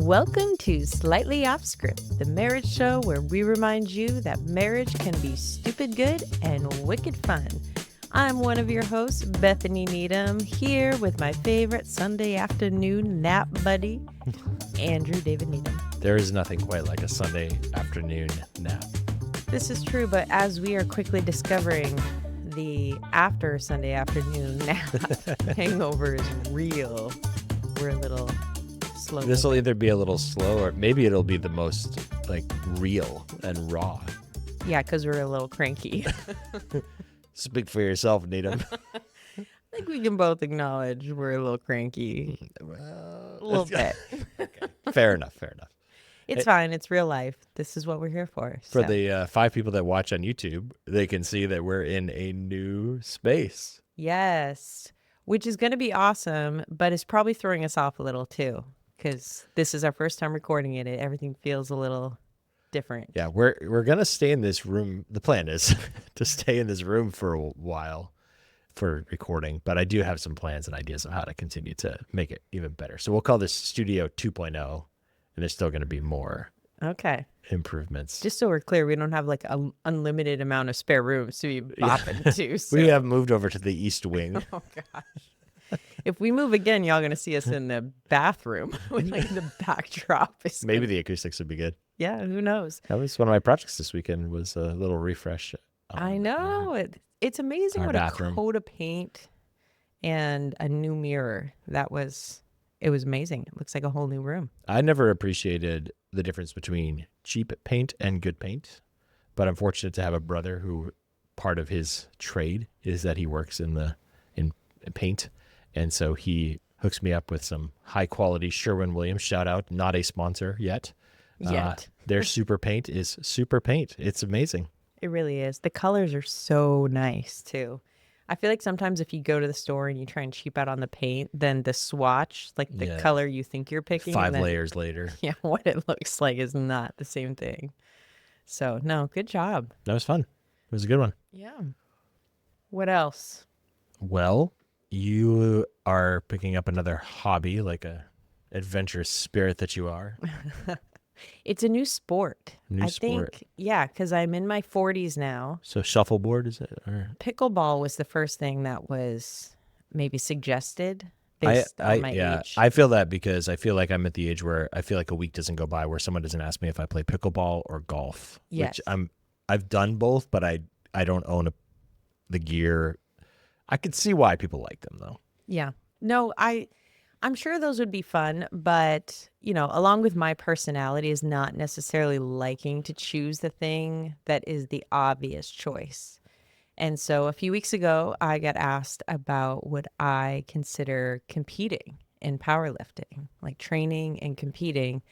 Welcome to Slightly Off Script, the marriage show where we remind you that marriage can be stupid good and wicked fun. I'm one of your hosts, Bethany Needham, here with my favorite Sunday afternoon nap buddy, Andrew David Needham. There is nothing quite like a Sunday afternoon nap. This is true, but as we are quickly discovering, the after Sunday afternoon nap hangover is real. We're a little slow. This will either be a little slow or maybe it'll be the most real and raw. Yeah, because we're a little cranky. Speak for yourself, Needham. I think we can both acknowledge we're a little cranky. Well, A little bit. Okay. Fair enough. It's fine. It's real life. This is what we're here for. For the 5 people that watch on YouTube, they can see that we're in a new space. Yes, which is going to be awesome, but it's probably throwing us off a little too, because this is our first time recording it. Everything feels a little different. Yeah, we're going to stay in this room. The plan is to stay in this room for a while for recording, but I do have some plans and ideas of how to continue to make it even better. So we'll call this Studio 2.0. And there's still going to be more improvements. Just so we're clear, we don't have an unlimited amount of spare rooms to be bopping to. So. We have moved over to the East Wing. Oh, gosh. If we move again, y'all going to see us in the bathroom with the backdrop. Maybe the acoustics would be good. Yeah, who knows? That was one of my projects this weekend was a little refresh. I know. It's amazing what bathroom. A coat of paint and a new mirror. It was amazing. It looks like a whole new room. I never appreciated the difference between cheap paint and good paint, but I'm fortunate to have a brother who part of his trade is that he works in paint. And so he hooks me up with some high quality Sherwin-Williams, shout out, not a sponsor yet. Their super paint is super paint. It's amazing. It really is. The colors are so nice too. I feel like sometimes if you go to the store and you try and cheap out on the paint, then the swatch, the color you think you're picking. 5 layers later. Yeah, what it looks like is not the same thing. So, no, good job. That was fun. It was a good one. Yeah. What else? Well, you are picking up another hobby, like a adventurous spirit that you are. It's a new sport. I think, yeah, because I'm in my 40s now. So shuffleboard, is it? Or? Pickleball was the first thing that was maybe suggested based on my age. I feel that because I feel like I'm at the age where I feel like a week doesn't go by where someone doesn't ask me if I play pickleball or golf. Yes. Which I've done both, but I don't own the gear. I could see why people like them, though. Yeah. No, I'm sure those would be fun, but, along with my personality is not necessarily liking to choose the thing that is the obvious choice. And so a few weeks ago, I got asked about would I consider competing in powerlifting, like training and competing.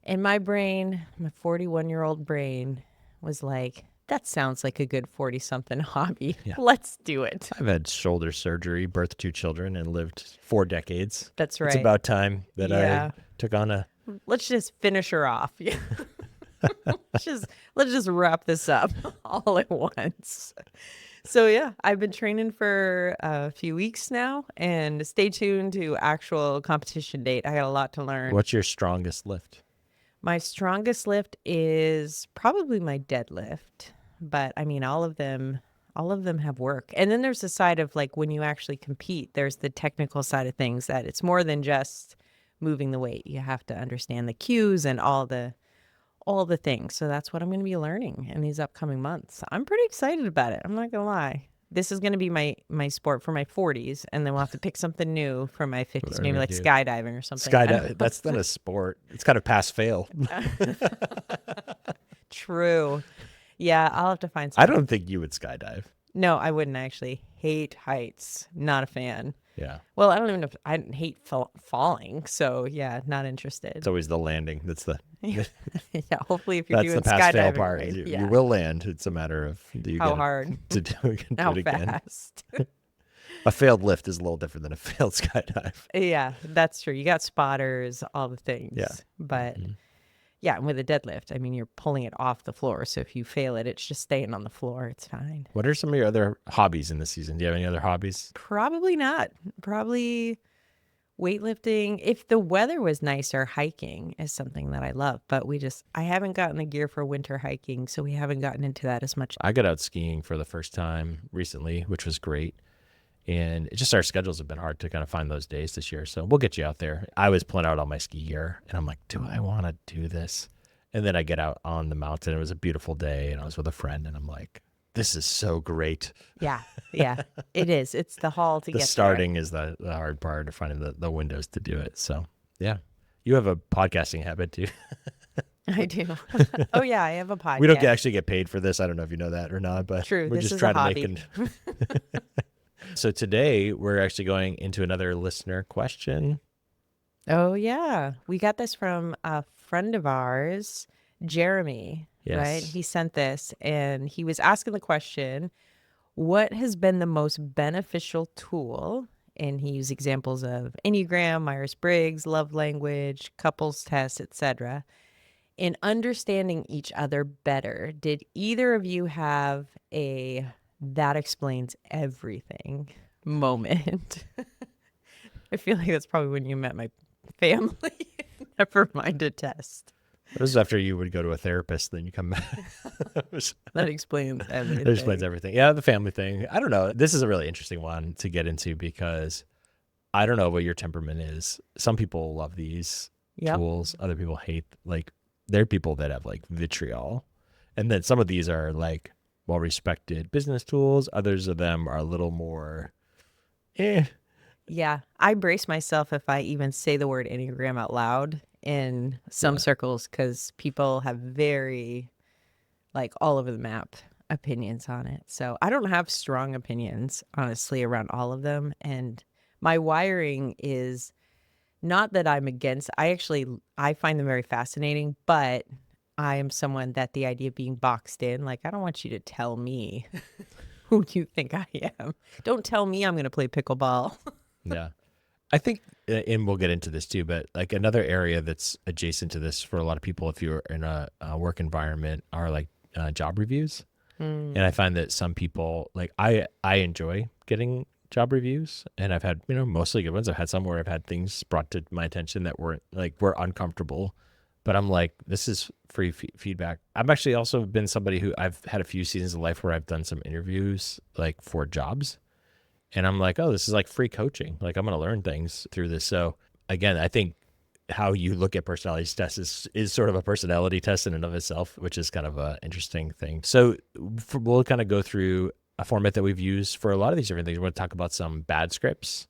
And my 41-year-old brain was like, that sounds like a good 40-something hobby. Yeah. Let's do it. I've had shoulder surgery, birthed 2 children, and lived 4 decades. That's right. It's about time that I took on Let's just finish her off. let's just wrap this up all at once. So yeah, I've been training for a few weeks now, and stay tuned to actual competition date. I got a lot to learn. What's your strongest lift? My strongest lift is probably my deadlift. But I mean, all of them have work. And then there's the side of when you actually compete, there's the technical side of things that it's more than just moving the weight. You have to understand the cues and all the things. So that's what I'm going to be learning in these upcoming months. I'm pretty excited about it. I'm not going to lie. This is going to be my sport for my 40s, and then we'll have to pick something new for my 50s, maybe skydiving or something. Skydiving, that's not a sport. It's kind of pass-fail. True. Yeah, I'll have to find something. I don't think you would skydive. No, I wouldn't actually. Hate heights. Not a fan. Yeah. Well, I don't even know if I hate falling. So, yeah, not interested. It's always the landing. That's the yeah. Hopefully, if you're that's doing the pass-fail skydiving, part. right? You will land. It's a matter of how hard to do how it again. Fast. A failed lift is a little different than a failed skydive. Yeah, that's true. You got spotters, all the things. Yeah. But yeah, and with a deadlift, I mean, you're pulling it off the floor. So if you fail it, it's just staying on the floor. It's fine. What are some of your other hobbies in this season? Do you have any other hobbies? Probably not. Probably Weightlifting, if the weather was nicer, hiking is something that I love, but I haven't gotten the gear for winter hiking, so we haven't gotten into that as much. I got out skiing for the first time recently, which was great. And it's just our schedules have been hard to kind of find those days this year. So we'll get you out there. I was pulling out all my ski gear and I'm like, do I want to do this? And then I get out on the mountain. It was a beautiful day and I was with a friend and I'm like, this is so great. Yeah, yeah, it is. It's the haul to The get starting is the hard part of finding the windows to do it. So yeah, you have a podcasting habit too. there. I do. Oh yeah, I have a podcast. We don't actually get paid for this. I don't know if you know that or not, but True. we're This just is trying a to hobby. make So today we're actually going into another listener question. Oh yeah, we got this from a friend of ours, Jeremy. Right? Yes. He sent this, and he was asking the question, "What has been the most beneficial tool?" And he used examples of Enneagram, Myers-Briggs, love language, couples test, etc. In understanding each other better. Did either of you have a that explains everything moment? I feel like that's probably when you met my family. Never mind a test. This is after you would go to a therapist, then you come back. That explains everything. That explains everything. Yeah, the family thing. I don't know. This is a really interesting one to get into because I don't know what your temperament is. Some people love these Yep. tools. Other people hate, like, there are people that have like vitriol. And then some of these are like well-respected business tools. Others of them are a little more, Yeah. I brace myself if I even say the word Enneagram out loud in some circles because people have very, like, all over the map opinions on it. So I don't have strong opinions, honestly, around all of them. And my wiring is not that I'm against, I find them very fascinating, but I am someone that the idea of being boxed in, like, I don't want you to tell me who you think I am. Don't tell me I'm going to play pickleball. yeah. I think, and we'll get into this too, but like another area that's adjacent to this for a lot of people, if you're in a work environment, are like job reviews. And I find that some people, like I enjoy getting job reviews, and I've had, mostly good ones. I've had some where I've had things brought to my attention that were uncomfortable, but I'm like, this is free feedback. I've actually also been somebody who I've had a few seasons of life where I've done some interviews like for jobs. And I'm like, oh, this is like free coaching. Like I'm going to learn things through this. So again, I think how you look at personality tests is sort of a personality test in and of itself, which is kind of an interesting thing. So we'll kind of go through a format that we've used for a lot of these different things. We're going to talk about some bad scripts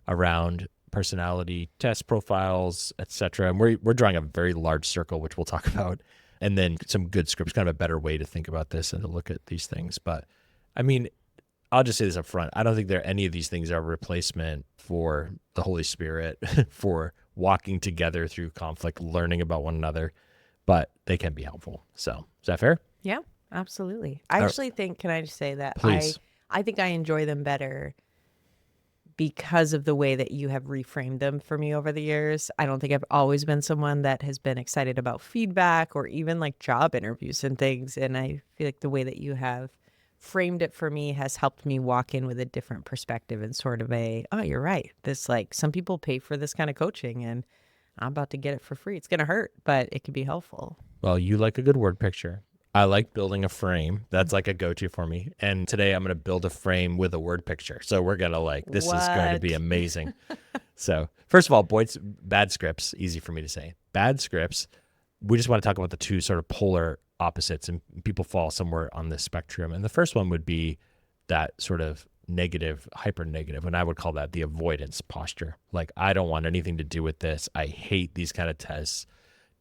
around personality test profiles, etc. And we're drawing a very large circle, which we'll talk about. And then some good scripts, kind of a better way to think about this and to look at these things. But I mean, I'll just say this up front. I don't think any of these things are a replacement for the Holy Spirit, for walking together through conflict, learning about one another, but they can be helpful. So is that fair? Yeah, absolutely. I actually think, can I just say that Please. I think I enjoy them better because of the way that you have reframed them for me over the years. I don't think I've always been someone that has been excited about feedback or even like job interviews and things. And I feel like the way that you have framed it for me has helped me walk in with a different perspective and sort of oh, you're right. This, like, some people pay for this kind of coaching and I'm about to get it for free. It's going to hurt, but it can be helpful. Well, you like a good word picture. I like building a frame. That's like a go-to for me. And today I'm going to build a frame with a word picture. So we're going to this is going to be What? amazing. So first of all, bad scripts, easy for me to say. Bad scripts, we just want to talk about the two sort of polar opposites, and people fall somewhere on this spectrum. And the first one would be that sort of negative, hyper negative, and I would call that the avoidance posture. Like, I don't want anything to do with this. I hate these kind of tests.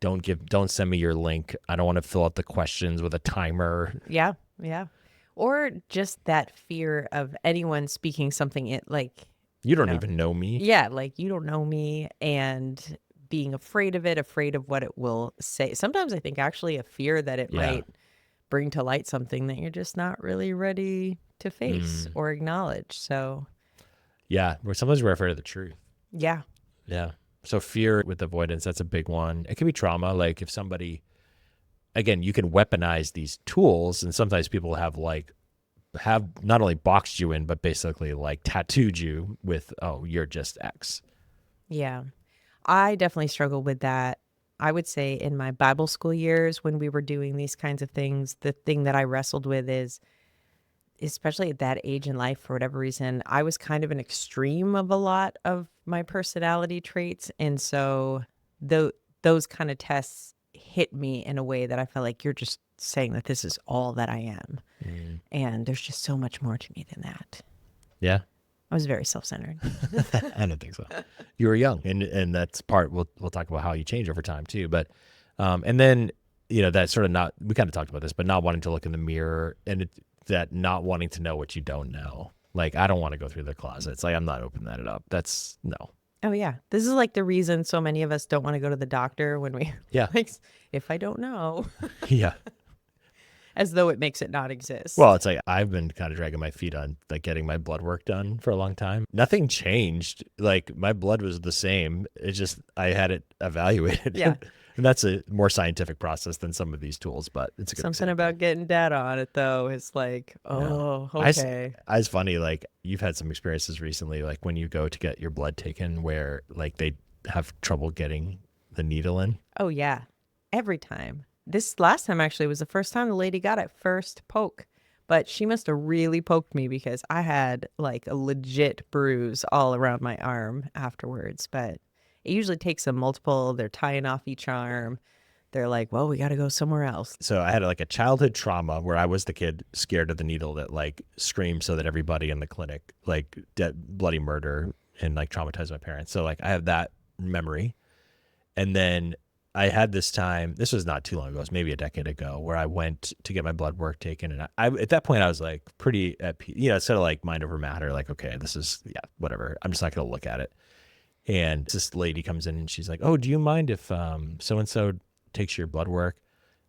Don't send me your link. I don't want to fill out the questions with a timer. Yeah, yeah. Or just that fear of anyone speaking something You don't know. even know me. Yeah, like, you don't know me, and being afraid of it, afraid of what it will say. Sometimes I think actually a fear that it Yeah. might bring to light something that you're just not really ready to face or acknowledge. So, Yeah. Sometimes we're afraid of the truth. yeah. Yeah. So fear with avoidance, that's a big one. It can be trauma. Like if somebody, again, you can weaponize these tools, and sometimes people have not only boxed you in, but basically like tattooed you with, oh, you're just X. Yeah. I definitely struggled with that. I would say in my Bible school years when we were doing these kinds of things, the thing that I wrestled with is, especially at that age in life, for whatever reason, I was kind of an extreme of a lot of my personality traits. And so tho- those kind of tests hit me in a way that I felt like you're just saying that this is all that I am. Mm. And there's just so much more to me than that. Yeah. I was very self-centered. I don't think so. You were young, and that's part. We'll talk about how you change over time too. But and then that sort of not. We kind of talked about this, but not wanting to look in the mirror, and that not wanting to know what you don't know. Like I don't want to go through the closets. Like I'm not opening that up. That's no. Oh, yeah. This is like the reason so many of us don't want to go to the doctor when we, Yeah. like, if I don't know, Yeah. as though it makes it not exist. Well, it's like I've been kind of dragging my feet on like getting my blood work done for a long time. Nothing changed. Like my blood was the same. It's just I had it evaluated. Yeah. And that's a more scientific process than some of these tools, but it's a good Something example. about getting data on it, though, is like, oh, okay. It's funny, like you've had some experiences recently, like when you go to get your blood taken where like they have trouble getting the needle in. Oh, yeah. Every time. This last time actually was the first time the lady got it first poke, but she must have really poked me because I had like a legit bruise all around my arm afterwards. But it usually takes them multiple. They're tying off each arm. They're like, well, we got to go somewhere else. So I had like a childhood trauma where I was the kid scared of the needle that like screamed so that everybody in the clinic like bloody murder and like traumatized my parents. So like I have that memory. And then I had this time, this was not too long ago, it was maybe a decade ago, where I went to get my blood work taken. And I at that point I was like pretty at peace, instead of like mind over matter, like, okay, this is, yeah, whatever. I'm just not going to look at it. And this lady comes in and she's like, oh, do you mind if so-and-so takes your blood work?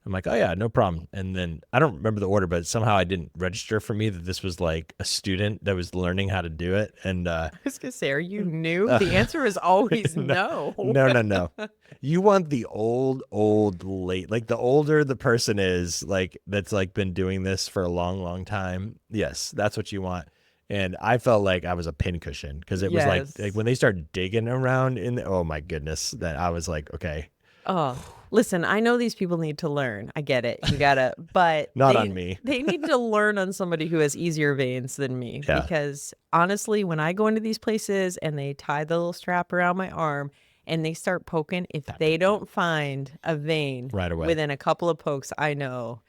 I'm like, oh yeah, no problem. And then I don't remember the order, but somehow I didn't register for me that this was like a student that was learning how to do it. And I was going to say, are you new? The answer is always no. no. You want the old late, like the older the person is, like that's like been doing this for a long time. Yes, that's what you want. And I felt like I was a pincushion because it was like when they started digging around oh my goodness, that I was like, okay. Oh, listen, I know these people need to learn. I get it. You gotta, but Not on me. They need to learn on somebody who has easier veins than me. Yeah. Because honestly, when I go into these places and they tie the little strap around my arm and they start poking, if they don't find a vein right away within a couple of pokes, I know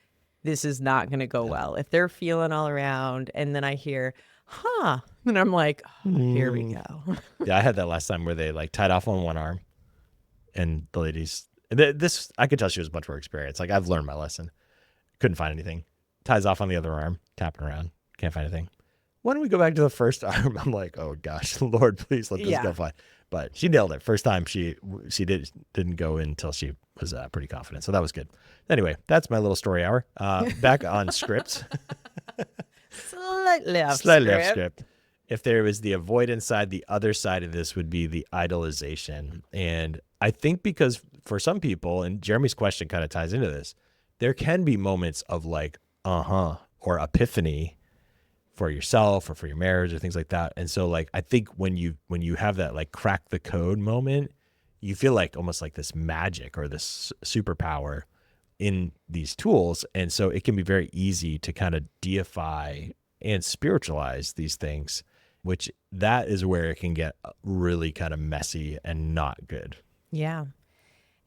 this is not going to go well. If they're feeling all around and then I hear, huh, and I'm like, oh, here we go. Yeah, I had that last time where they like tied off on one arm. And the ladies, this, I could tell she was much more experienced. Like, I've learned my lesson. Couldn't find anything. Ties off on the other arm, tapping around. Can't find anything. Why don't we go back to the first arm? I'm like, oh gosh, Lord, please let this go fine. But she nailed it. First time she didn't go in until she was pretty confident. So that was good. Anyway, that's my little story hour. Back on script. Slightly off script. If there was the avoidance side, the other side of this would be the idolization. And I think because for some people, and Jeremy's question kind of ties into this, there can be moments of like, or epiphany for yourself or for your marriage or things like that. And so like, I think when you have that like crack the code moment, you feel like almost like this magic or this superpower in these tools. And so it can be very easy to kind of deify and spiritualize these things, which that is where it can get really kind of messy and not good. Yeah.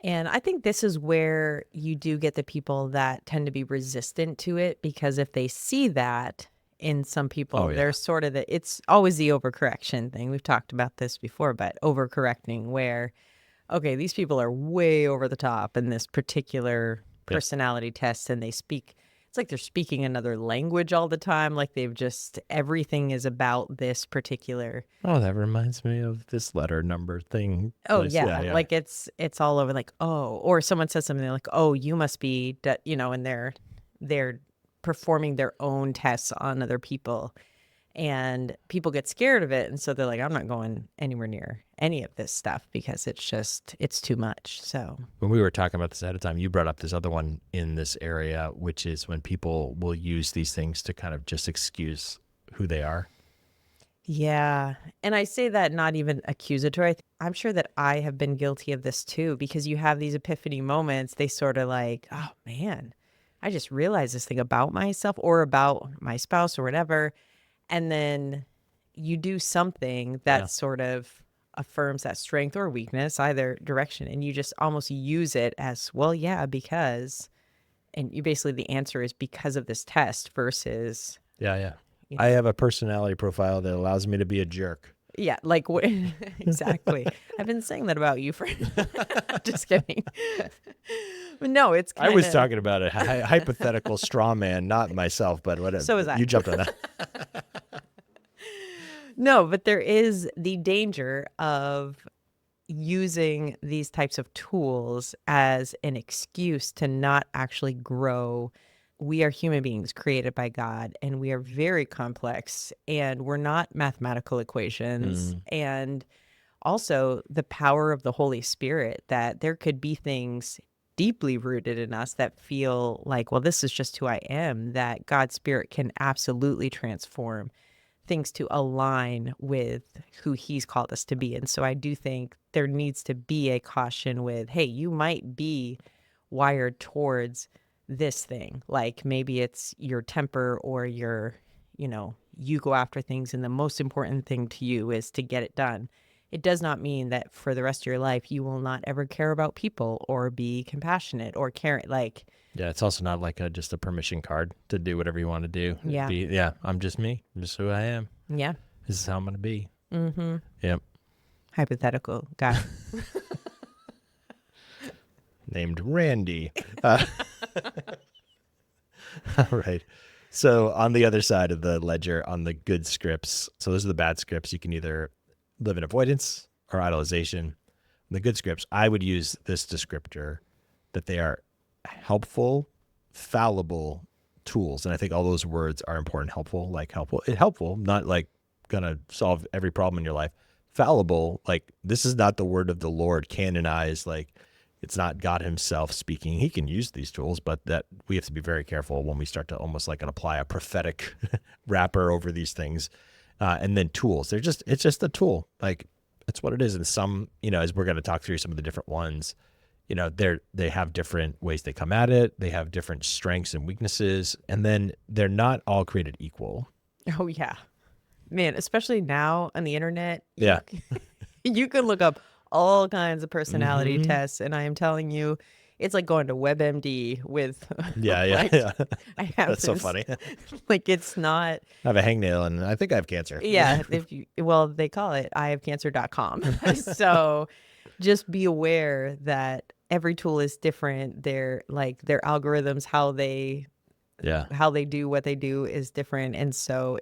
And I think this is where you do get the people that tend to be resistant to it, because if they see that in some people, they're sort of it's always the overcorrection thing. We've talked about this before, but overcorrecting where, okay, these people are way over the top in this particular personality test and they speak. It's like they're speaking another language all the time. Like they've just, everything is about this particular. Oh, that reminds me of this letter number thing. Oh, yeah. Like it's all over like, oh, or someone says something like, oh, you must be, and they're performing their own tests on other people. And people get scared of it. And so they're like, I'm not going anywhere near any of this stuff because it's too much. So when we were talking about this ahead of time, you brought up this other one in this area, which is when people will use these things to kind of just excuse who they are. Yeah. And I say that not even accusatory. I'm sure that I have been guilty of this too, because you have these epiphany moments. They sort of like, oh man, I just realized this thing about myself or about my spouse or whatever. And then you do something Yeah. that sort of affirms that strength or weakness, either direction. And you just almost use it as, well, yeah, because, and you basically, the answer is because of this test versus, Yeah, yeah. you I know, have a personality profile that allows me to be a jerk. yeah, like exactly. I've been saying that about you for just kidding. But no, it's I kind was of talking about a hypothetical straw man, not myself, but whatever. so is I. You jumped on that. No, but there is the danger of using these types of tools as an excuse to not actually grow. We are human beings created by God, and we are very complex, and we're not mathematical equations. Mm, And also the power of the Holy Spirit, that there could be things deeply rooted in us that feel like, well, this is just who I am, that God's Spirit can absolutely transform things to align with who he's called us to be. And so I do think there needs to be a caution with, hey, you might be wired towards this thing. Like maybe it's your temper or your, you go after things and the most important thing to you is to get it done. It does not mean that for the rest of your life you will not ever care about people or be compassionate or care. Like, yeah, it's also not like just a permission card to do whatever you want to do. yeah, I'm just me. I'm just who I am. yeah. This is how I'm going to be. Mm-hmm. Yep. Hypothetical guy. Named Randy. All right. So on the other side of the ledger, on the good scripts, so those are the bad scripts. You can either live in avoidance or idolization. The good scripts, I would use this descriptor that they are helpful, fallible tools. And I think all those words are important. Helpful, like helpful, not like going to solve every problem in your life. Fallible, like this is not the word of the Lord canonized, like it's not God himself speaking. He can use these tools, but that we have to be very careful when we start to almost like apply a prophetic wrapper over these things. And then tools, it's just a tool. Like it's what it is. And some, as we're going to talk through some of the different ones, they have different ways they come at it. They have different strengths and weaknesses, and then they're not all created equal. Oh yeah. Man, especially now on the internet, Yeah. you can look up all kinds of personality Mm-hmm. tests, and I am telling you, it's like going to WebMD with Yeah, yeah, like yeah. I have That's so this, funny. I like it's not have a hangnail, and I think I have cancer. yeah, they call it ihavecancer.com. So just be aware that every tool is different. Their algorithms, Yeah. how they do what they do is different. And so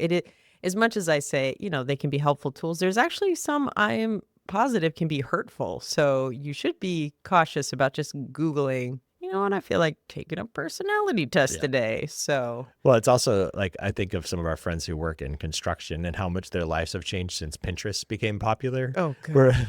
as much as I say, they can be helpful tools, there's actually some I am positive can be hurtful. So you should be cautious about just Googling, and I feel like taking a personality test Yeah. today. So, Well, it's also like I think of some of our friends who work in construction and how much their lives have changed since Pinterest became popular. oh, good. Where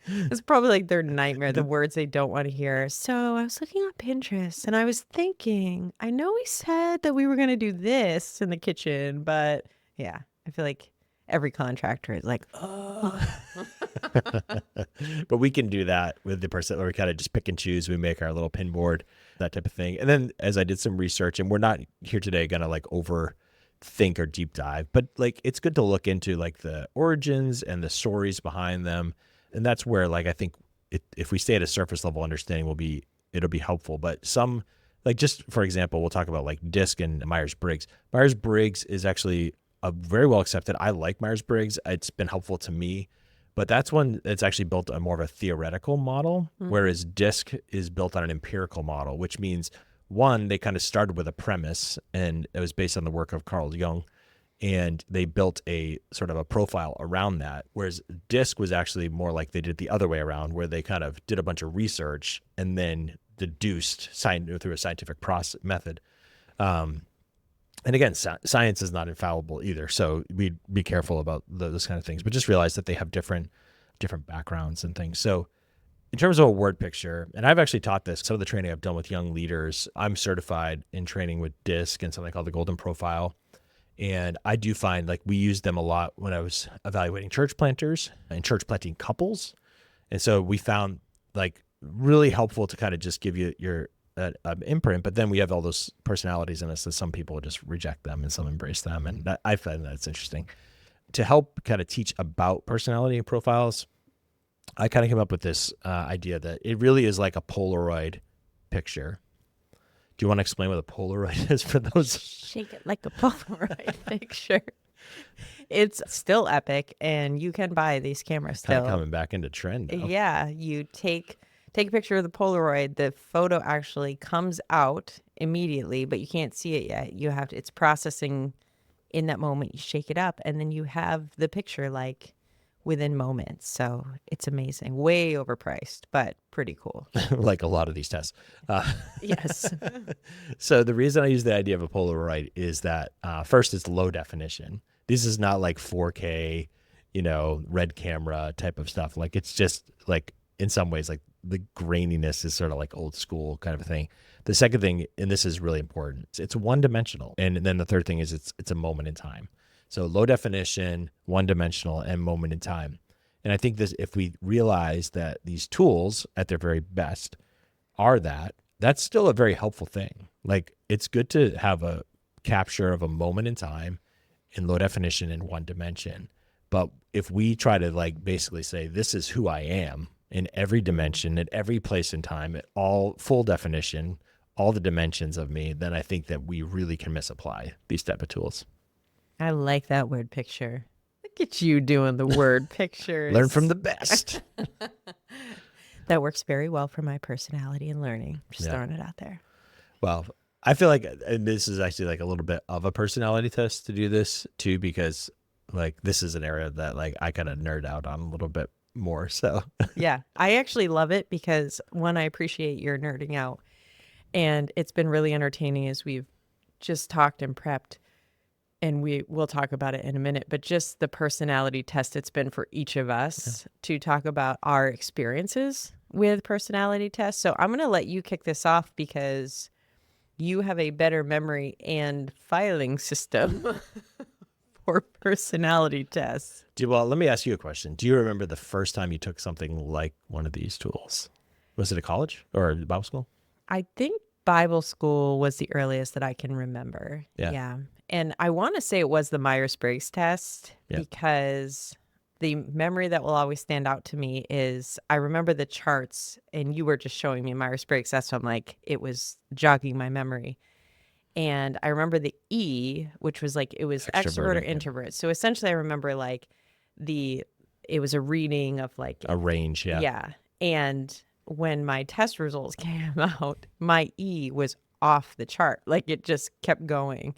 It's probably like their nightmare, the words they don't want to hear. So I was looking on Pinterest and I was thinking, I know we said that we were going to do this in the kitchen, but yeah, I feel like every contractor is like, oh, but we can do that with the person where we kind of just pick and choose. We make our little pin board, that type of thing. And then as I did some research, and we're not here today going to like overthink or deep dive, but like it's good to look into like the origins and the stories behind them. And that's where like I think if we stay at a surface level understanding it'll be helpful. But some, like just for example, we'll talk about like DISC and Myers-Briggs. Myers-Briggs is actually a very well accepted. I like Myers-Briggs. It's been helpful to me. But that's one that's actually built on more of a theoretical model, whereas DISC is built on an empirical model, which means one, they kind of started with a premise, and it was based on the work of Carl Jung, and they built a sort of a profile around that. Whereas DISC was actually more like they did the other way around, where they kind of did a bunch of research and then deduced through a scientific process method. And again, science is not infallible either. So we'd be careful about those kind of things, but just realize that they have different backgrounds and things. So in terms of a word picture, and I've actually taught this, some of the training I've done with young leaders, I'm certified in training with DISC and something called the Golden Profile. And I do find like we used them a lot when I was evaluating church planters and church planting couples. And so we found like really helpful to kind of just give you your imprint, but then we have all those personalities in us, so some people just reject them and some embrace them. And that, I find that's interesting. To help kind of teach about personality profiles, I kind of came up with this idea that it really is like a Polaroid picture. Do you want to explain what a Polaroid is for those? Shake it like a Polaroid picture. It's still epic, and you can buy these cameras Kind of still. coming back into trend now. Yeah, you take a picture of the Polaroid. The photo actually comes out immediately, but you can't see it yet. You have to, it's processing in that moment. You shake it up, and then you have the picture like within moments. So it's amazing. Way overpriced, but pretty cool. Like a lot of these tests. Yes. So the reason I use the idea of a Polaroid is that first, it's low definition. This is not like 4K, red camera type of stuff. Like it's just like in some ways, like the graininess is sort of like old school kind of a thing. The second thing, and this is really important, it's one dimensional. And then the third thing is it's a moment in time. So low definition, one dimensional, and moment in time. And I think this, if we realize that these tools at their very best are that's still a very helpful thing. Like it's good to have a capture of a moment in time in low definition in one dimension. But if we try to like basically say, this is who I am in every dimension, at every place in time, at all full definition, all the dimensions of me, then I think that we really can misapply these type of tools. I like that word picture. Look at you doing the word pictures. Learn from the best. That works very well for my personality and learning. Just Yeah. throwing it out there. Well, I feel like, and this is actually like a little bit of a personality test to do this too, because like this is an area that like I kind of nerd out on a little bit more. So Yeah, I actually love it because one, I appreciate your nerding out, and it's been really entertaining as we've just talked and prepped, and we'll talk about it in a minute, but just the personality test it's been for each of us to talk about our experiences with personality tests. So I'm going to let you kick this off because you have a better memory and filing system for personality tests. Well, let me ask you a question. Do you remember the first time you took something like one of these tools? Was it a college or Bible school? I think Bible school was the earliest that I can remember. Yeah. And I want to say it was the Myers-Briggs test Yeah. because the memory that will always stand out to me is I remember the charts, and you were just showing me Myers-Briggs. That's why I'm like, it was jogging my memory. And I remember the E, which was like, it was extrovert or Extroverted, yeah. introvert. So essentially I remember like it was a reading of like, A range, yeah. yeah. And when my test results came out, my E was off the chart. Like it just kept going.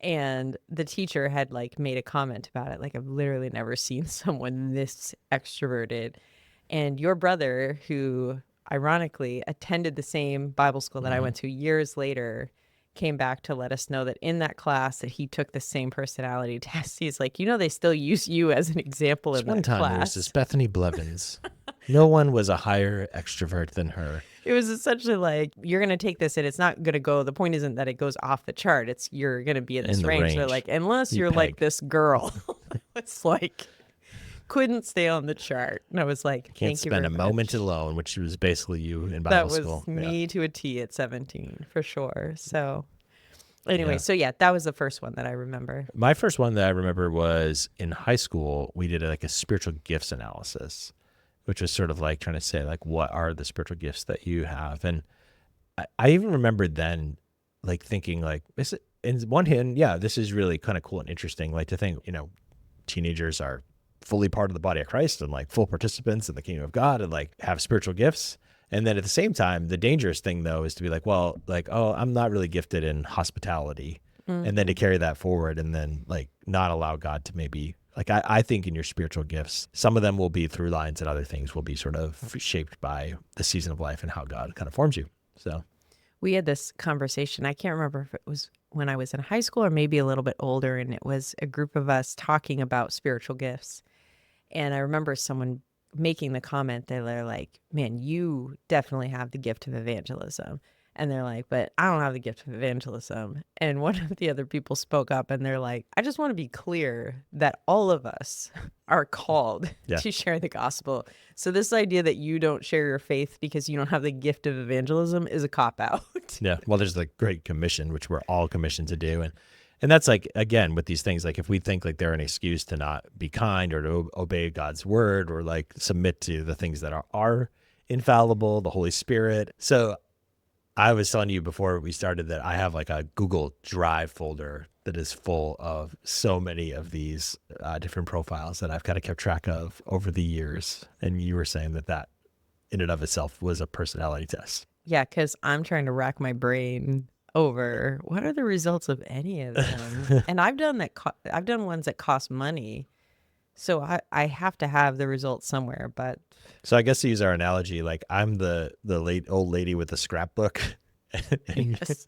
And the teacher had like made a comment about it. Like, I've literally never seen someone this extroverted. And your brother, who ironically attended the same Bible school that I went to years later, came back to let us know that in that class that he took the same personality test. He's like, they still use you as an example in One that time there was class. this Bethany Blevins. No one was a higher extrovert than her. It was essentially like, you're going to take this and it's not going to go. The point isn't that it goes off the chart. It's you're going to be in this In the range. They're range. like, unless You you're like peg. this girl. It's like, couldn't stay on the chart. And I was like, Can't thank you spend very a much. moment alone, which was basically you in Bible That was school. me to a T at 17 for sure. So anyway, Yeah. so yeah, that was the first one that I remember. My first one that I remember was in high school. We did like a spiritual gifts analysis, which was sort of like trying to say like, what are the spiritual gifts that you have? And I even remembered then like thinking like, in one hand, yeah, this is really kind of cool and interesting. Like to think, teenagers are fully part of the body of Christ and like full participants in the kingdom of God and like have spiritual gifts. And then at the same time, the dangerous thing though is to be like, well, like, oh, I'm not really gifted in hospitality. And then to carry that forward and then like not allow God to maybe like, I think in your spiritual gifts, some of them will be through lines and other things will be sort of shaped by the season of life and how God kind of forms you. So We had this conversation. I can't remember if it was when I was in high school or maybe a little bit older. And it was a group of us talking about spiritual gifts. And I remember someone making the comment that they're like, man, you definitely have the gift of evangelism. And they're like, but I don't have the gift of evangelism. And one of the other people spoke up and they're like, I just want to be clear that all of us are called Yeah. to share the gospel. So this idea that you don't share your faith because you don't have the gift of evangelism is a cop out. Yeah. Well, there's the Great Commission, which we're all commissioned to do. And that's like, again, with these things, like if we think like they're an excuse to not be kind or to obey God's word or like submit to the things that are infallible, the Holy Spirit. So I was telling you before we started that I have like a Google Drive folder that is full of so many of these different profiles that I've kind of kept track of over the years. And you were saying that in and of itself was a personality test. Yeah, because I'm trying to rack my brain over what are the results of any of them. And I've done that. I've done ones that cost money. So I have to have the results somewhere, but So I guess to use our analogy, like I'm the late old lady with the scrapbook, and, yes.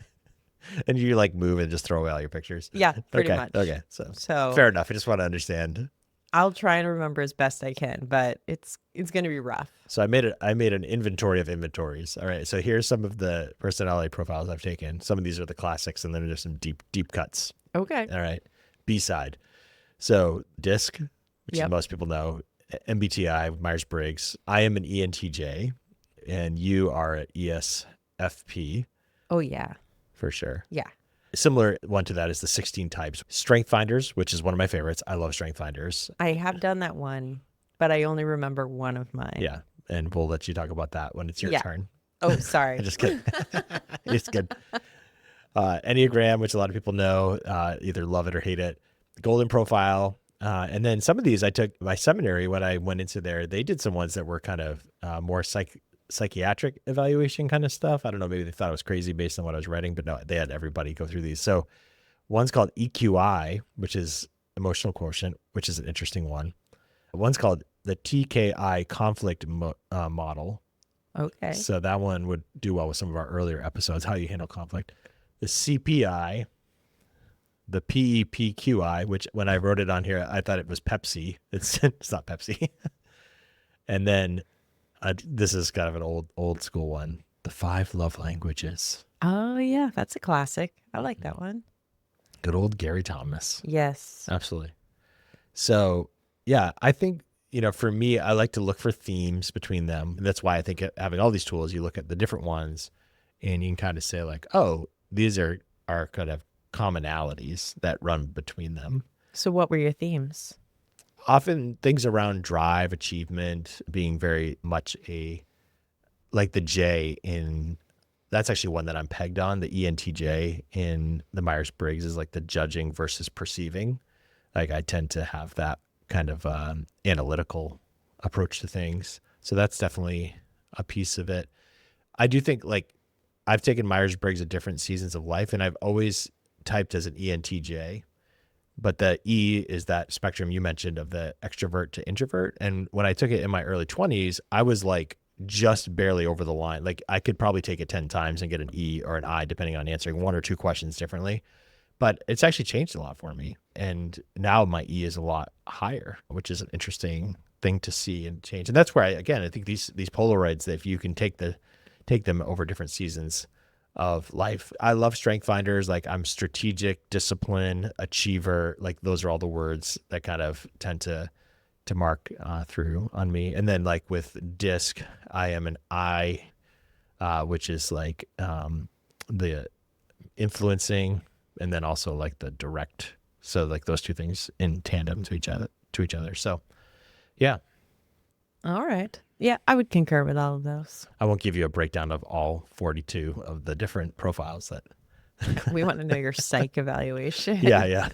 and you like move and just throw away all your pictures. Yeah, pretty Okay, much. okay, so So fair enough. I just want to understand. I'll try and remember as best I can, but it's going to be rough. So I made an inventory of inventories. All right, so here's some of the personality profiles I've taken. Some of these are the classics, and then there's some deep cuts. Okay. All right, B-side. So DISC, which Yep. most people know, MBTI, Myers-Briggs. I am an ENTJ, and you are an ESFP Oh, yeah. for sure. Yeah. Similar one to that is the 16 types. StrengthsFinders, which is one of my favorites. I love StrengthsFinders. I have done that one, but I only remember one of mine. Yeah, and we'll let you talk about that when it's your Yeah. turn. Oh, sorry. Just kidding. It's good. Enneagram, which a lot of people know, either love it or hate it. Golden profile. And then some of these I took my seminary when I went into there. They did some ones that were kind of more psychiatric evaluation kind of stuff. I don't know. Maybe they thought I was crazy based on what I was writing, but no, they had everybody go through these. So one's called EQI, which is emotional quotient, which is an interesting one. One's called the TKI conflict model. Okay. So that one would do well with some of our earlier episodes, how you handle conflict. The CPI, the PEPQI, which when I wrote it on here, I thought it was Pepsi. It's not Pepsi. And then this is kind of an old school one, the 5 love languages. Oh, yeah. That's a classic. I like that one. Good old Gary Thomas. Yes. Absolutely. So yeah, I think, for me, I like to look for themes between them. And that's why I think having all these tools, you look at the different ones and you can kind of say like, oh, these are kind of commonalities that run between them. So what were your themes? Often things around drive, achievement, being very much like the J in, that's actually one that I'm pegged on. The ENTJ in the Myers-Briggs is like the judging versus perceiving. Like I tend to have that kind of analytical approach to things. So that's definitely a piece of it. I do think like I've taken Myers-Briggs at different seasons of life, and I've always typed as an ENTJ, but the E is that spectrum you mentioned of the extrovert to introvert. And when I took it in my early 20s, I was like just barely over the line. Like I could probably take it 10 times and get an E or an I, depending on answering 1 or 2 questions differently. But it's actually changed a lot for me. And now my E is a lot higher, which is an interesting thing to see and change. And that's where I think these Polaroids, that if you can take them over different seasons of life. I love StrengthsFinders. Like I'm strategic, discipline, achiever. Like those are all the words that kind of tend to mark through on me. And then like with DISC, I am an I, which is like the influencing, and then also like the direct. So like those two things in tandem to each other. So yeah. All right. Yeah, I would concur with all of those. I won't give you a breakdown of all 42 of the different profiles that. We want to know your psych evaluation. Yeah.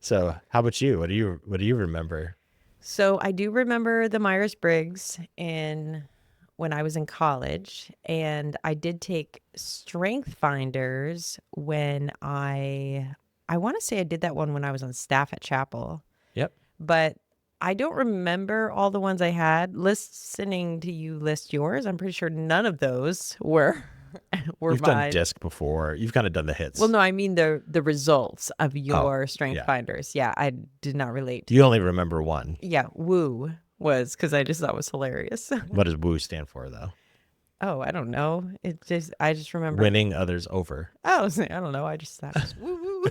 So how about you? What do you remember? So I do remember the Myers-Briggs when I was in college, and I did take StrengthsFinders when I want to say I did that one when I was on staff at Chapel. Yep. But I don't remember all the ones I had. Listening to you list yours, I'm pretty sure none of those were You've mine. done DISC before. You've kind of done the hits. Well, no, I mean the results of your yeah. StrengthsFinders. Yeah, I did not relate to. You only remember one. Yeah, Woo was because I just thought it was hilarious. What does WOO stand for, though? Oh, I don't know. I just remember. Winning others over. Oh, I don't know. I just thought it was woo woo.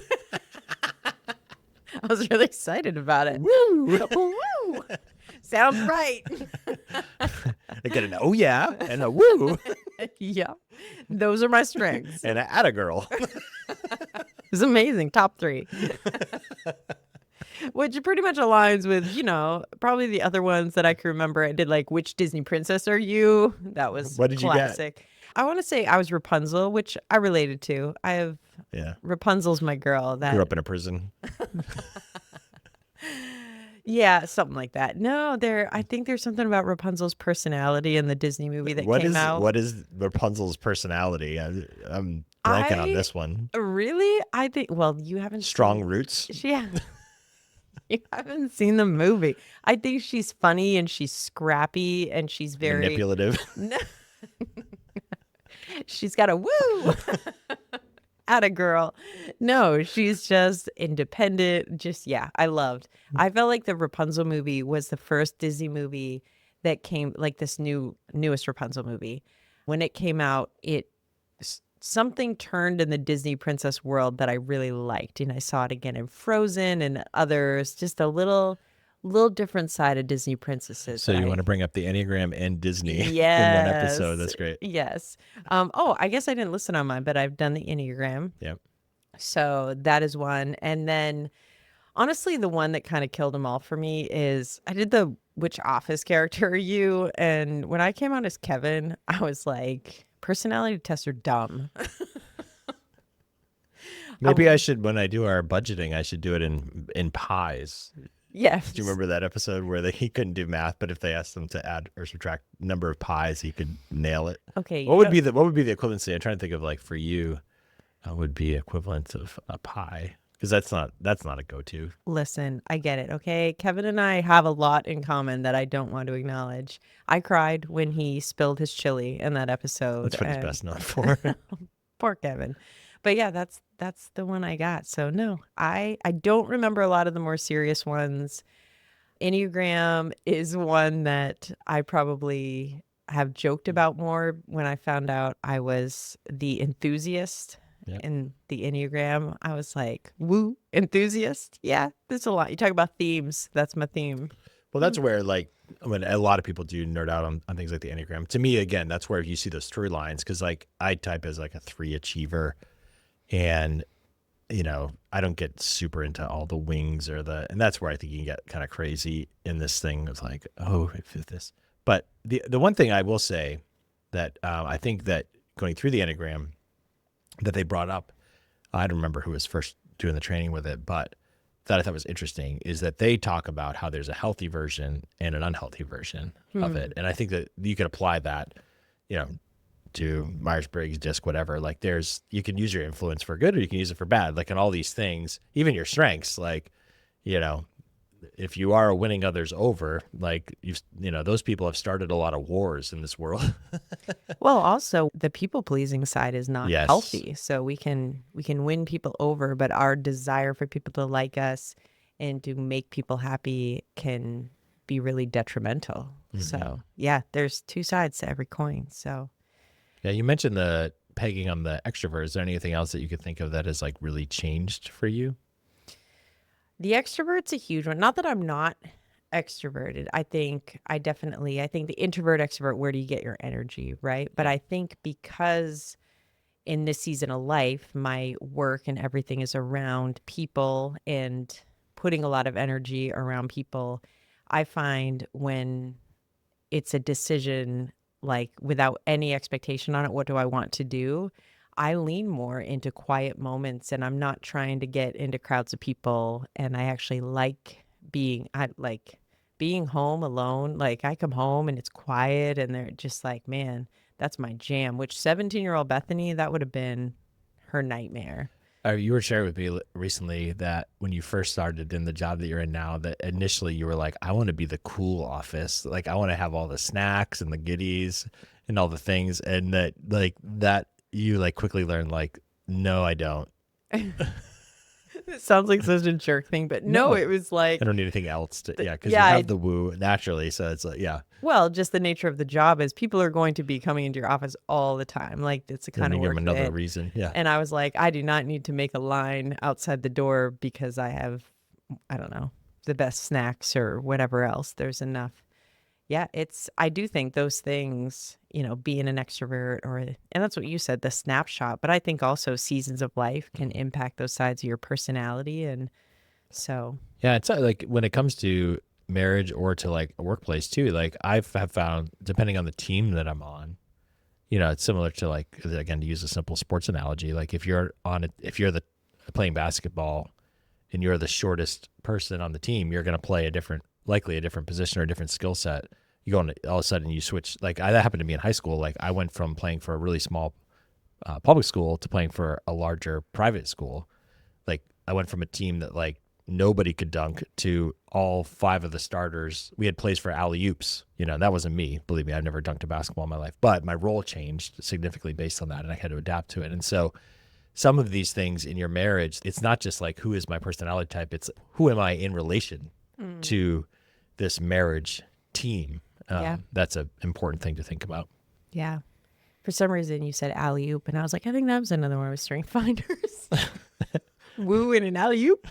I was really excited about it. Woo! Woo! Sounds right. I get an oh yeah and a woo Yeah. Those are my strengths. and an atta girl. It's amazing. Top 3. Which pretty much aligns with, probably the other ones that I can remember. I did like, which Disney princess are you? That was What did you get? classic. I want to say I was Rapunzel, which I related to. I have Rapunzel's my girl. That grew up in a prison. Yeah, something like that. No, I think there's something about Rapunzel's personality in the Disney movie that came out. What is Rapunzel's personality? I'm blanking on this one. Really? I think, well, you haven't Strong roots. You haven't seen the movie. I think she's funny and she's scrappy and she's very manipulative. No. She's got a woo. Atta girl. No, she's just independent. I felt like the Rapunzel movie was the first Disney movie that came, like this newest Rapunzel movie. When it came out, something turned in the Disney princess world that I really liked. And I saw it again in Frozen and others, just a little different side of Disney princesses. So you want to bring up the Enneagram and Disney in one episode. That's great. Yes. I guess I didn't listen on mine, but I've done the Enneagram. Yep. So that is one. And then honestly, the one that kind of killed them all for me is I did the which office character are you? And when I came out as Kevin, I was like, personality tests are dumb. Maybe I should, when I do our budgeting, I should do it in pies. Yes. Do you remember that episode where he couldn't do math, but if they asked him to add or subtract number of pies, he could nail it? Okay. What would be the equivalency? I'm trying to think of, like, for you, would be equivalent of a pie, because that's not a go-to. Listen, I get it. Okay. Kevin and I have a lot in common that I don't want to acknowledge. I cried when he spilled his chili in that episode. That's what he's best known for. Poor Kevin. But yeah, that's the one I got. So no, I don't remember a lot of the more serious ones. Enneagram is one that I probably have joked about more when I found out I was the enthusiast in the Enneagram. I was like, woo, enthusiast. Yeah, there's a lot. You talk about themes. That's my theme. Well, that's where, like, when a lot of people do nerd out on things like the Enneagram. To me, again, that's where you see those through lines, because, like, I type as like a 3 achiever. And, I don't get super into all the wings and that's where I think you can get kind of crazy in this thing of like, oh, if this. But the one thing I will say that I think that going through the Enneagram that they brought up, I don't remember who was first doing the training with it, but that I thought was interesting is that they talk about how there's a healthy version and an unhealthy version of it. And I think that you could apply that, to Myers-Briggs, DISC, whatever. Like, you can use your influence for good or you can use it for bad. Like, in all these things, even your strengths, like, if you are winning others over, like, those people have started a lot of wars in this world. Well, also the people-pleasing side is not healthy. So we can win people over, but our desire for people to like us and to make people happy can be really detrimental. Mm-hmm. So yeah, there's 2 sides to every coin. So yeah, you mentioned the pegging on the extrovert. Is there anything else that you could think of that has, like, really changed for you? The extrovert's a huge one. Not that I'm not extroverted. I think the introvert, extrovert, where do you get your energy, right? But I think because in this season of life, my work and everything is around people and putting a lot of energy around people, I find when it's a decision, like, without any expectation on it, what do I want to do? I lean more into quiet moments, and I'm not trying to get into crowds of people. And I actually like being home alone. Like, I come home and it's quiet and they're just like, man, that's my jam, which 17-year-old Bethany, that would have been her nightmare. You were sharing with me recently that when you first started in the job that you're in now, that initially you were like, I want to be the cool office. Like, I want to have all the snacks and the goodies and all the things. And that you, like, quickly learned, like, no, I don't. It sounds like such a jerk thing, but no, No. it was like, I don't need anything else to, because you yeah, have the woo naturally. So it's like, yeah. well, just the nature of the job is people are going to be coming into your office all the time. Like, it's the Then kind you of give them work another that, reason. Yeah. and I was like, I do not need to make a line outside the door because I have, I don't know, the best snacks or whatever else. There's enough. Yeah, I do think those things, being an extrovert and that's what you said, the snapshot, but I think also seasons of life can impact those sides of your personality. And so, Yeah. It's like when it comes to marriage or to like a workplace too, like have found, depending on the team that I'm on, it's similar to like, again, to use a simple sports analogy, like if you're playing basketball and you're the shortest person on the team, you're going to play likely a different position or a different skill set. You go and all of a sudden you switch. Like that happened to me in high school. Like I went from playing for a really small public school to playing for a larger private school. Like I went from a team that like nobody could dunk to all 5 of the starters. We had plays for alley-oops, and that wasn't me. Believe me, I've never dunked a basketball in my life, but my role changed significantly based on that, and I had to adapt to it. And so some of these things in your marriage, it's not just like who is my personality type, it's who am I in relation to this marriage team. yeah. That's an important thing to think about. Yeah. For some reason, you said alley oop, and I was like, I think that was another one of StrengthsFinders. Woo in an alley oop.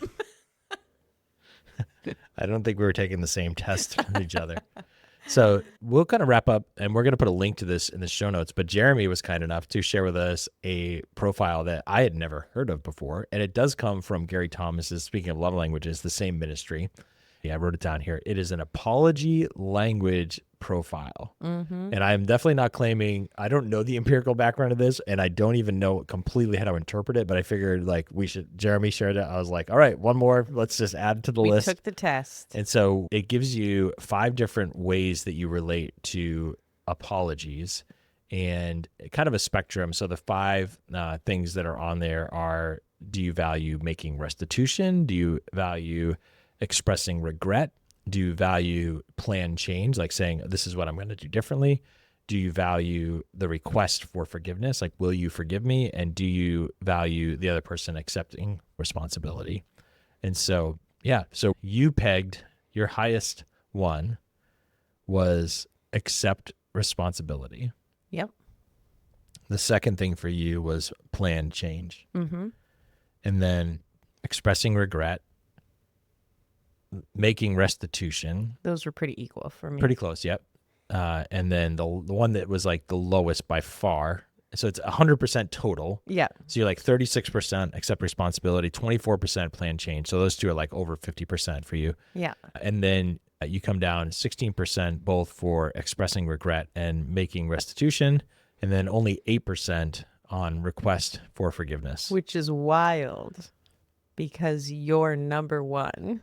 I don't think we were taking the same test from each other. So we'll kind of wrap up, and we're going to put a link to this in the show notes. But Jeremy was kind enough to share with us a profile that I had never heard of before. And it does come from Gary Thomas's, speaking of love languages, the same ministry. Yeah, I wrote it down here. It is an apology language profile. Mm-hmm. And I'm definitely not claiming, I don't know the empirical background of this, and I don't even know completely how to interpret it, but I figured like Jeremy shared it. I was like, all right, one more, let's just add to the list. We took the test. And so it gives you 5 different ways that you relate to apologies and kind of a spectrum. So the 5 things that are on there are, do you value making restitution? Do you value expressing regret? Do you value plan change, like saying, this is what I'm going to do differently? Do you value the request for forgiveness? Like, will you forgive me? And do you value the other person accepting responsibility? And so, yeah, so you pegged your highest one was accept responsibility. Yep. The second thing for you was plan change. Mm-hmm. And then expressing regret, making restitution. Those were pretty equal for me. Pretty close, yep. And then the one that was like the lowest by far. So it's 100% total. Yeah. So you're like 36% accept responsibility, 24% plan change. So those two are like over 50% for you. Yeah. And then you come down 16% both for expressing regret and making restitution. And then only 8% on request for forgiveness. Which is wild because you're number one.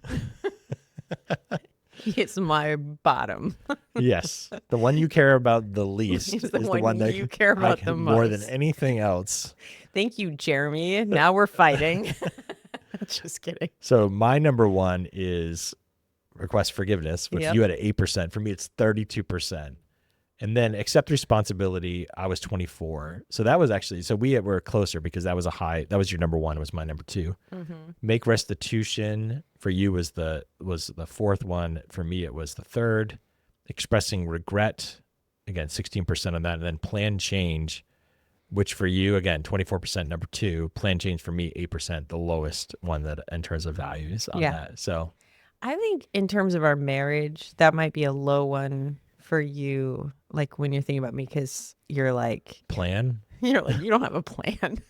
It's my bottom. Yes. The one you care about the least is the one that you care about the most. More than anything else. Thank you, Jeremy. Now we're fighting. Just kidding. So my number one is request forgiveness, which Yep. you had at 8%. For me, it's 32%. And then accept responsibility, I was 24. So that was actually, so we were closer because that was that was your number one, was my number 2. Mm-hmm. Make restitution for you was the 4th one. For me, it was the 3rd. Expressing regret, again, 16% on that. And then plan change, which for you, again, 24%, number 2. Plan change for me, 8%, the lowest one that in terms of values on that. So I think in terms of our marriage, that might be a low one for you, like when you're thinking about me, because you're like, you don't have a plan.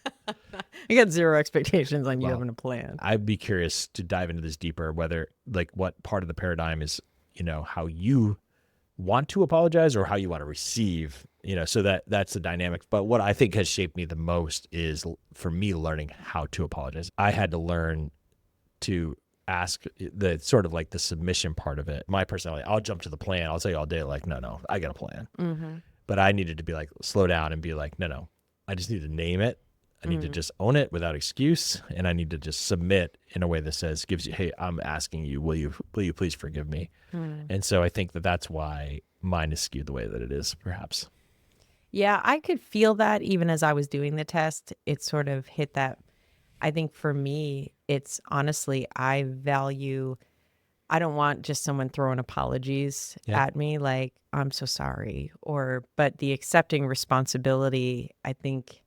You got 0 expectations on you having a plan. I'd be curious to dive into this deeper, whether like what part of the paradigm is, how you want to apologize or how you want to receive, so that's the dynamic. But what I think has shaped me the most is, for me, learning how to apologize. I had to learn to ask the sort of like the submission part of it. My personality, I'll jump to the plan. I'll tell you all day, like, no, I got a plan. Mm-hmm. But I needed to be like, slow down and be like, no, I just need to name it. I need to just own it without excuse. And I need to just submit in a way that gives you, hey, I'm asking you, will you please forgive me? And so I think that's why mine is skewed the way that it is, perhaps. Yeah, I could feel that even as I was doing the test. It sort of hit that. I think for me, It's honestly, I don't want just someone throwing apologies Yeah. at me like, I'm so sorry. But the accepting responsibility, I think,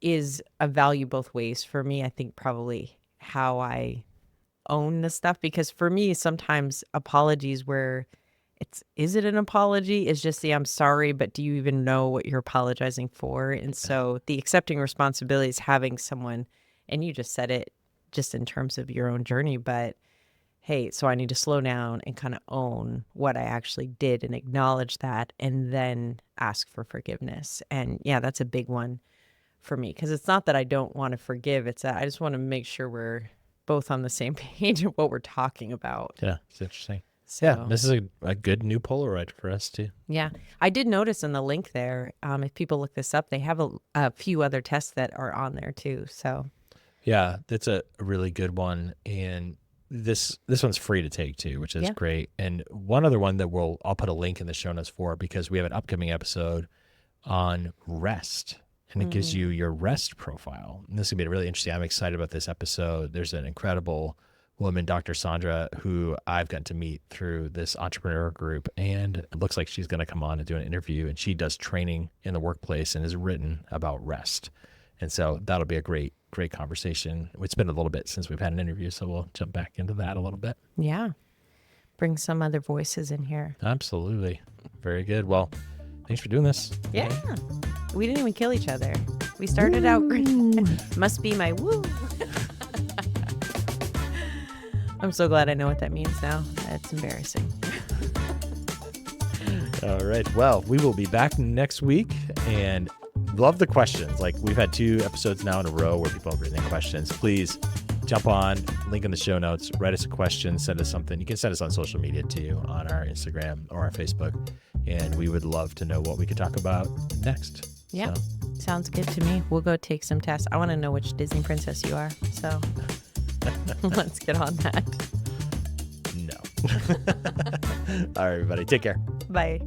is a value both ways for me. I think probably how I own the stuff, because for me, sometimes apologies where is it an apology? Is just the I'm sorry, but do you even know what you're apologizing for? And so the accepting responsibility is having someone, and you just said it just in terms of your own journey, but hey, so I need to slow down and kind of own what I actually did and acknowledge that and then ask for forgiveness. And yeah, that's a big one for me, because it's not that I don't want to forgive, it's that I just want to make sure we're both on the same page of what we're talking about. Yeah, it's interesting. Yeah, So this is a good new Polaroid for us too. yeah, I did notice in the link there, if people look this up, they have a few other tests that are on there too. So Yeah, that's a really good one, and this one's free to take too, which is yeah. great. And one other one that I'll put a link in the show notes for, because we have an upcoming episode on rest, and it gives you your rest profile. And this is gonna be really interesting. I'm excited about this episode. There's an incredible woman, Dr. Sandra, who I've gotten to meet through this entrepreneur group, and it looks like she's going to come on and do an interview, and she does training in the workplace and has written about rest. And so that'll be a great conversation. It's been a little bit since we've had an interview, so we'll jump back into that a little bit. Yeah. Bring some other voices in here. Absolutely. Very good. Well, thanks for doing this. Yeah. We didn't even kill each other. We started out great. Must be my woo. I'm so glad I know what that means now. That's embarrassing. All right. Well, we will be back next week, and love the questions. Like, we've had 2 episodes now in a row where people have written in questions. Please jump on, link in the show notes, write us a question, send us something. You can send us on social media too, on our Instagram or our Facebook, and we would love to know what we could talk about next. Yeah. So. Sounds good to me. We'll go take some tests. I want to know which Disney princess you are. So let's get on that. No. All right, everybody. Take care. Bye.